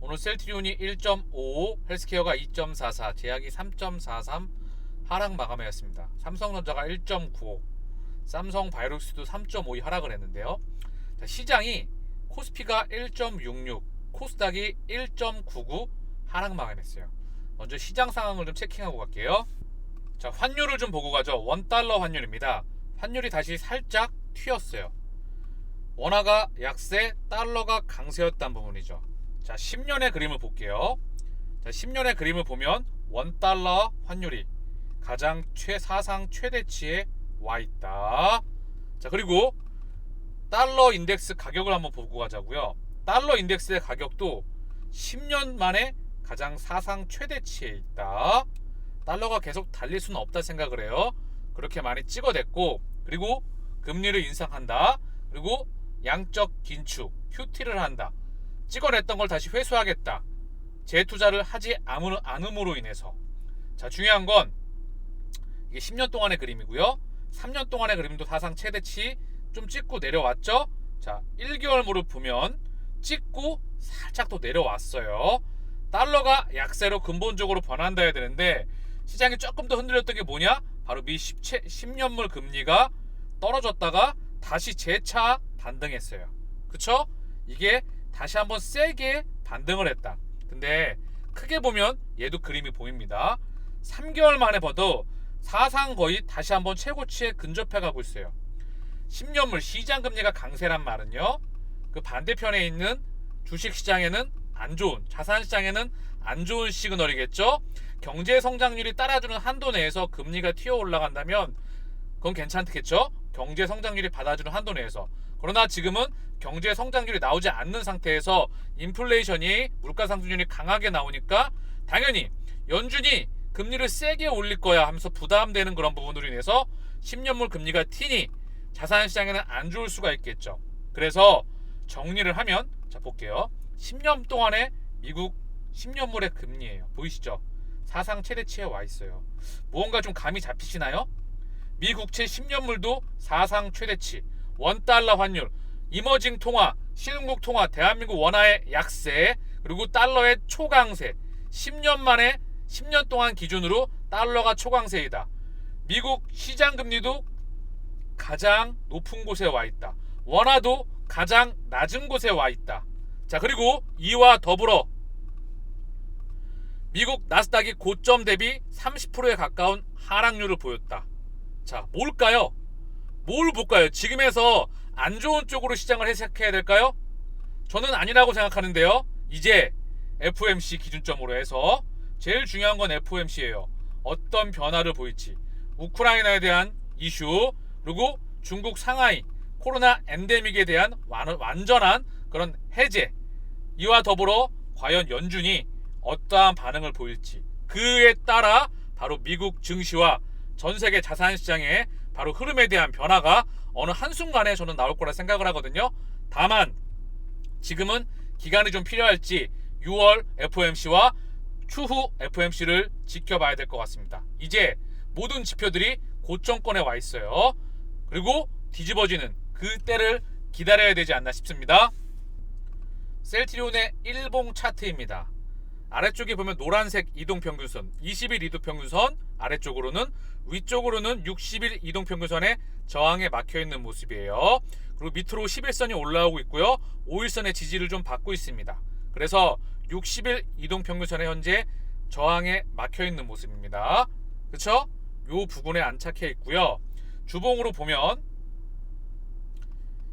오늘 셀트리온이 1.55, 헬스케어가 2.44, 제약이 3.43 하락 마감하였습니다. 삼성전자가 1.95, 삼성바이오록스도 3.52 하락을 했는데요. 자, 시장이 코스피가 1.66, 코스닥이 1.99 하락 마감했어요. 먼저 시장 상황을 좀 체킹하고 갈게요. 자, 환율을 좀 보고 가죠. 원달러 환율입니다. 환율이 다시 살짝 튀었어요. 원화가 약세, 달러가 강세였단 부분이죠. 자, 10년의 그림을 볼게요. 자, 10년의 그림을 보면 원달러 환율이 가장 사상 최대치에 와 있다. 자, 그리고 달러 인덱스 가격을 한번 보고 가자고요. 달러 인덱스의 가격도 10년 만에 가장 사상 최대치에 있다. 달러가 계속 달릴 수는 없다 생각을 해요. 그렇게 많이 찍어댔고, 그리고 금리를 인상한다. 그리고 양적 긴축, QT를 한다. 찍어냈던 걸 다시 회수하겠다. 재투자를 하지 않음으로 인해서. 자, 중요한 건 이게 10년 동안의 그림이고요. 3년 동안의 그림도 사상 최대치 좀 찍고 내려왔죠. 자, 1개월 무릎 보면 찍고 살짝 또 내려왔어요. 달러가 약세로 근본적으로 변한다 해야 되는데 시장이 조금 더 흔들렸던 게 뭐냐? 바로 미 10년물 금리가 떨어졌다가 다시 재차 반등했어요. 그쵸? 이게 다시 한번 세게 반등을 했다. 근데 크게 보면 얘도 그림이 보입니다. 3개월 만에 봐도 사상 거의 다시 한번 최고치에 근접해 가고 있어요. 10년물 시장금리가 강세란 말은요, 그 반대편에 있는 주식시장에는 안 좋은, 자산시장에는 안 좋은 시그널이겠죠. 경제 성장률이 따라주는 한도 내에서 금리가 튀어 올라간다면 그건 괜찮겠죠. 경제 성장률이 받아주는 한도 내에서. 그러나 지금은 경제 성장률이 나오지 않는 상태에서 인플레이션이, 물가 상승률이 강하게 나오니까 당연히 연준이 금리를 세게 올릴 거야 하면서 부담되는 그런 부분으로 인해서 10년물 금리가 튀니 자산시장에는 안 좋을 수가 있겠죠. 그래서 정리를 하면, 자 볼게요. 10년 동안의 미국 10년물의 금리예요. 보이시죠? 사상 최대치에 와 있어요. 무언가 좀 감이 잡히시나요? 미국채 10년물도 사상 최대치, 원달러 환율, 이머징 통화, 신흥국 통화, 대한민국 원화의 약세, 그리고 달러의 초강세. 10년 만에 10년 동안 기준으로 달러가 초강세이다. 미국 시장 금리도 가장 높은 곳에 와 있다. 원화도 가장 낮은 곳에 와 있다. 자, 그리고 이와 더불어 미국 나스닥이 고점 대비 30%에 가까운 하락률을 보였다. 자, 뭘까요? 뭘 볼까요? 지금에서 안 좋은 쪽으로 시장을 해석해야 될까요? 저는 아니라고 생각하는데요. 이제 FOMC 기준점으로 해서 제일 중요한 건 FOMC예요. 어떤 변화를 보일지. 우크라이나에 대한 이슈, 그리고 중국 상하이 코로나 엔데믹에 대한 완전한 그런 해제, 이와 더불어 과연 연준이 어떠한 반응을 보일지, 그에 따라 바로 미국 증시와 전세계 자산시장의 바로 흐름에 대한 변화가 어느 한순간에 저는 나올 거라 생각을 하거든요. 다만 지금은 기간이 좀 필요할지 6월 FOMC와 추후 FOMC를 지켜봐야 될 것 같습니다. 이제 모든 지표들이 고점권에 와 있어요. 그리고 뒤집어지는 그때를 기다려야 되지 않나 싶습니다. 셀트리온의 일봉 차트입니다. 아래쪽에 보면 노란색 이동평균선, 20일 이동평균선, 아래쪽으로는, 위쪽으로는 60일 이동평균선에 저항에 막혀있는 모습이에요. 그리고 밑으로 10일선이 올라오고 있고요. 5일선의 지지를 좀 받고 있습니다. 그래서 60일 이동평균선에 현재 저항에 막혀있는 모습입니다. 그쵸? 요 부분에 안착해 있고요. 주봉으로 보면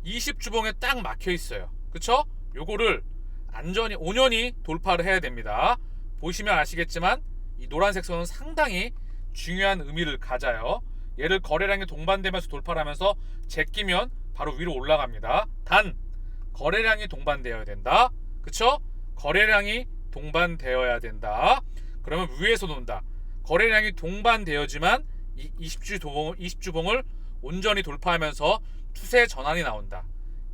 20주봉에 딱 막혀 있어요. 그쵸? 요거를 안전히 5년이 돌파를 해야 됩니다. 보시면 아시겠지만 이 노란색 선은 상당히 중요한 의미를 가져요. 얘를 거래량이 동반되면서 돌파를 하면서 제끼면 바로 위로 올라갑니다. 단 거래량이 동반되어야 된다. 그쵸? 거래량이 동반되어야 된다. 그러면 위에서 논다. 거래량이 동반되어지만 이 20주봉을 온전히 돌파하면서 추세 전환이 나온다.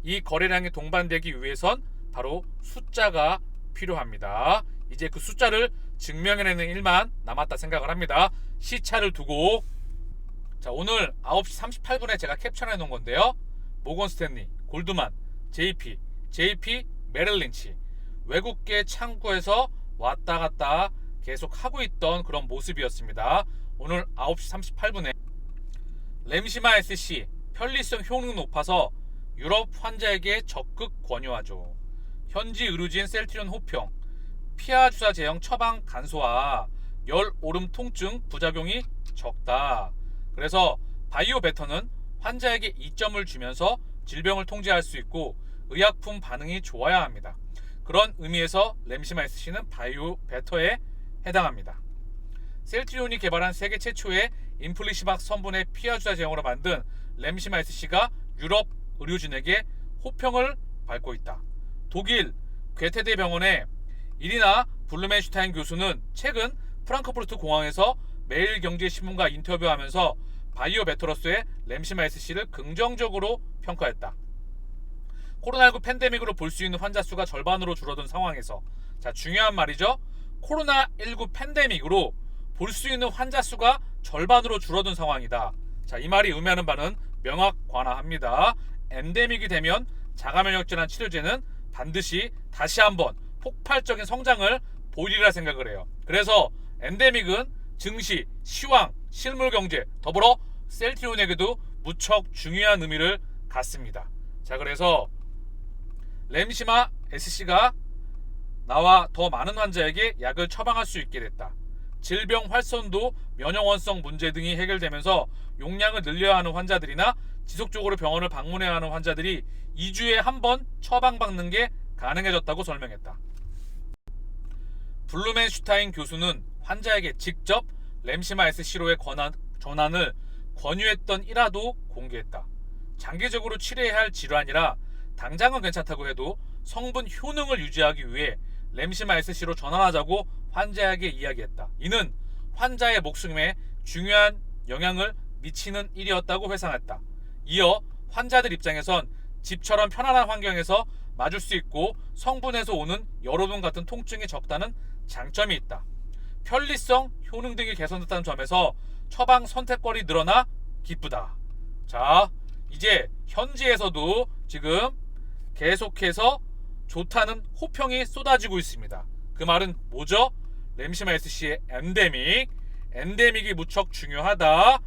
이 거래량이 동반되기 위해선 바로 숫자가 필요합니다. 이제 그 숫자를 증명해내는 일만 남았다 생각을 합니다. 시차를 두고, 자, 오늘 9시 38분에 제가 캡처해 놓은 건데요. 모건 스탠리, 골드만, JP, 메릴린치 외국계 창구에서 왔다 갔다 계속 하고 있던 그런 모습이었습니다. 오늘 9시 38분에 램시마 SC 편리성 효능 높아서 유럽 환자에게 적극 권유하죠. 현지 의료진 셀트리온 호평, 피하 주사 제형 처방 간소화, 열 오름 통증 부작용이 적다. 그래서 바이오 베터는 환자에게 이점을 주면서 질병을 통제할 수 있고 의약품 반응이 좋아야 합니다. 그런 의미에서 램시마 SC는 바이오 베터에 해당합니다. 셀트리온이 개발한 세계 최초의 인플리시막 성분의 피하 주사 제형으로 만든 램시마 SC가 유럽 의료진에게 호평을 받고 있다. 독일 괴테대 병원의 이리나 블루멘슈타인 교수는 최근 프랑크푸르트 공항에서 매일경제신문과 인터뷰하면서 바이오 베터로서의 램시마 SC를 긍정적으로 평가했다. 코로나19 팬데믹으로 볼 수 있는 환자 수가 절반으로 줄어든 상황에서, 자, 중요한 말이죠. 코로나19 팬데믹으로 볼 수 있는 환자 수가 절반으로 줄어든 상황이다. 자, 이 말이 의미하는 바는 명확관화합니다. 엔데믹이 되면 자가면역 질환 치료제는 반드시 다시 한번 폭발적인 성장을 보이리라 생각을 해요. 그래서 엔데믹은 증시, 시황, 실물경제, 더불어 셀트리온에게도 무척 중요한 의미를 갖습니다. 자, 그래서 램시마 SC가 나와 더 많은 환자에게 약을 처방할 수 있게 됐다. 질병 활선도, 면역원성 문제 등이 해결되면서 용량을 늘려야 하는 환자들이나 지속적으로 병원을 방문해야 하는 환자들이 2주에 한 번 처방받는 게 가능해졌다고 설명했다. 블루멘슈타인 교수는 환자에게 직접 램시마 SC로의 전환을 권유했던 일화도 공개했다. 장기적으로 치료해야 할 질환이라 당장은 괜찮다고 해도 성분 효능을 유지하기 위해 램시마 SC로 전환하자고 환자에게 이야기했다. 이는 환자의 목숨에 중요한 영향을 미치는 일이었다고 회상했다. 이어 환자들 입장에선 집처럼 편안한 환경에서 맞을 수 있고 성분에서 오는 여러분 같은 통증이 적다는 장점이 있다. 편리성, 효능 등이 개선됐다는 점에서 처방 선택권이 늘어나 기쁘다. 자, 이제 현지에서도 지금 계속해서 좋다는 호평이 쏟아지고 있습니다. 그 말은 뭐죠? 램시마 SC의 엔데믹이 무척 중요하다.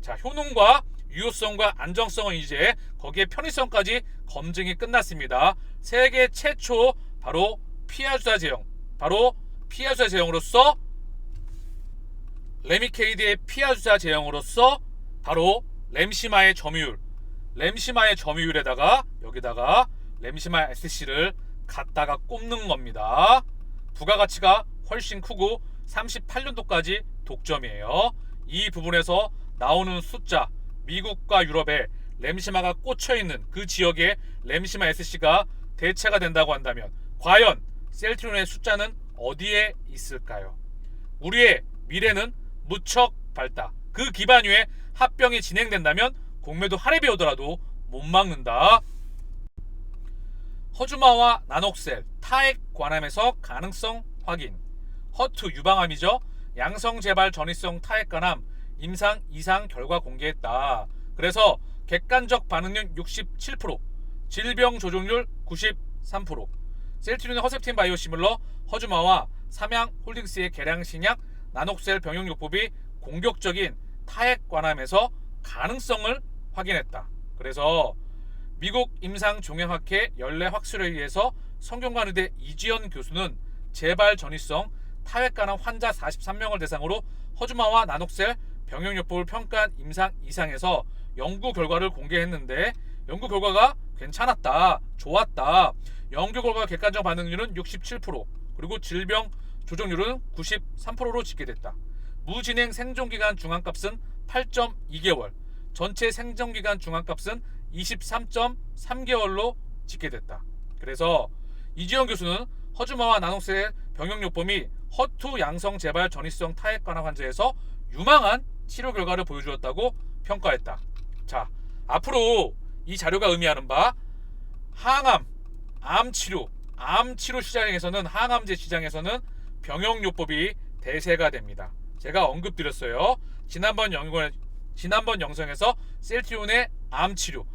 자, 효능과 유효성과 안정성은 이제 거기에 편의성까지 검증이 끝났습니다. 세계 최초 바로 피하 주사 제형으로서 레미케이드의 피하 주사 제형으로서 바로 램시마의 점유율에다가 여기다가 램시마 SC를 갖다가 꼽는 겁니다. 부가가치가 훨씬 크고 38년도까지 독점이에요. 이 부분에서 나오는 숫자, 미국과 유럽에 램시마가 꽂혀있는 그 지역에 램시마 SC가 대체가 된다고 한다면 과연 셀트리온의 숫자는 어디에 있을까요? 우리의 미래는 무척 밝다. 그 기반 위에 합병이 진행된다면 공매도 할애비 오더라도 못 막는다. 허주마와 나녹셀 타액 관함에서 가능성 확인. 허투 유방암이죠. 양성재발 전이성 타액 관함 임상 이상 결과 공개했다. 그래서 객관적 반응률 67%, 질병 조종률 93%. 셀트리온의 허셉틴 바이오시밀러 허주마와 삼양홀딩스의 계량신약 나녹셀 병용요법이 공격적인 타액 관함에서 가능성을 확인했다. 그래서 미국 임상종양학회 연례 학술회의에 의해서 성균관의대 이지연 교수는 재발 전이성 타액 관함 환자 43명을 대상으로 허주마와 나녹셀 병용요법을 평가한 임상 이상에서 연구 결과를 공개했는데 연구 결과가 괜찮았다, 좋았다. 연구 결과 객관적 반응률은 67%, 그리고 질병 조정률은 93%로 집계됐다. 무진행 생존기간 중앙값은 8.2개월, 전체 생존기간 중앙값은 23.3개월로 집계됐다. 그래서 이지영 교수는 허주마와 나녹셀 병용요법이 허투 양성 재발 전이성 타액 관함 환자에서 유망한 치료 결과를 보여주었다고 평가했다. 자, 앞으로 이 자료가 의미하는 바 항암, 암 치료 시장에서는 항암제 시장에서는 병용요법이 대세가 됩니다. 제가 언급드렸어요. 지난번 영상에서 셀트리온의 암 치료,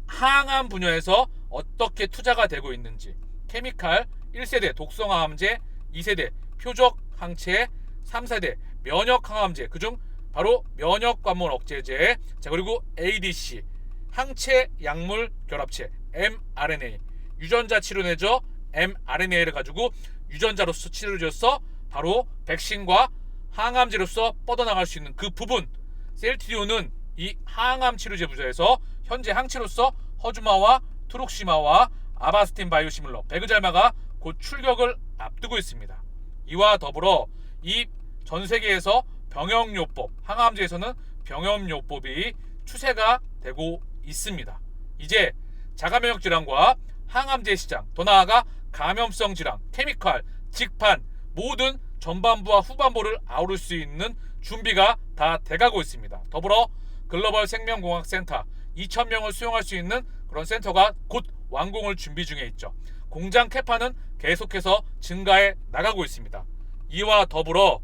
항암 분야에서 어떻게 투자가 되고 있는지, 케미칼 1세대 독성항암제, 2세대 표적항체, 3세대 면역항암제, 그중 바로 면역관문 억제제. 자, 그리고 ADC 항체 약물 결합체, mRNA 유전자 치료내죠. mRNA를 가지고 유전자로서 치료줘서 바로 백신과 항암제로서 뻗어나갈 수 있는 그 부분. 셀트리온은 이 항암 치료제 부자에서 현재 항체로서 허주마와 투록시마와 아바스틴 바이오시밀러, 베그잘마가 곧 출격을 앞두고 있습니다. 이와 더불어 이 전 세계에서 병역요법, 항암제에서는 병역요법이 추세가 되고 있습니다. 이제 자가면역 질환과 항암제 시장, 더 나아가 감염성 질환, 케미칼, 직판 모든 전반부와 후반부를 아우를 수 있는 준비가 다 돼가고 있습니다. 더불어 글로벌 생명공학센터 2,000명을 수용할 수 있는 그런 센터가 곧 완공을 준비 중에 있죠. 공장 캐파는 계속해서 증가해 나가고 있습니다. 이와 더불어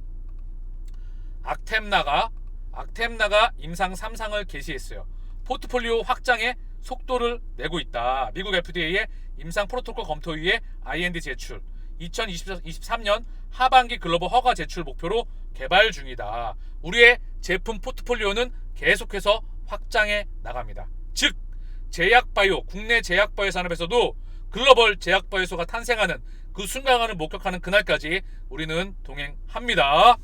악템나가 임상 3상을 개시했어요. 포트폴리오 확장에 속도를 내고 있다. 미국 FDA의 임상 프로토콜 검토 위에 IND 제출, 2023년 하반기 글로벌 허가 제출 목표로 개발 중이다. 우리의 제품 포트폴리오는 계속해서 확장해 나갑니다. 즉 제약바이오, 국내 제약바이오 산업에서도 글로벌 제약바이오소가 탄생하는 그 순간을 목격하는 그날까지 우리는 동행합니다.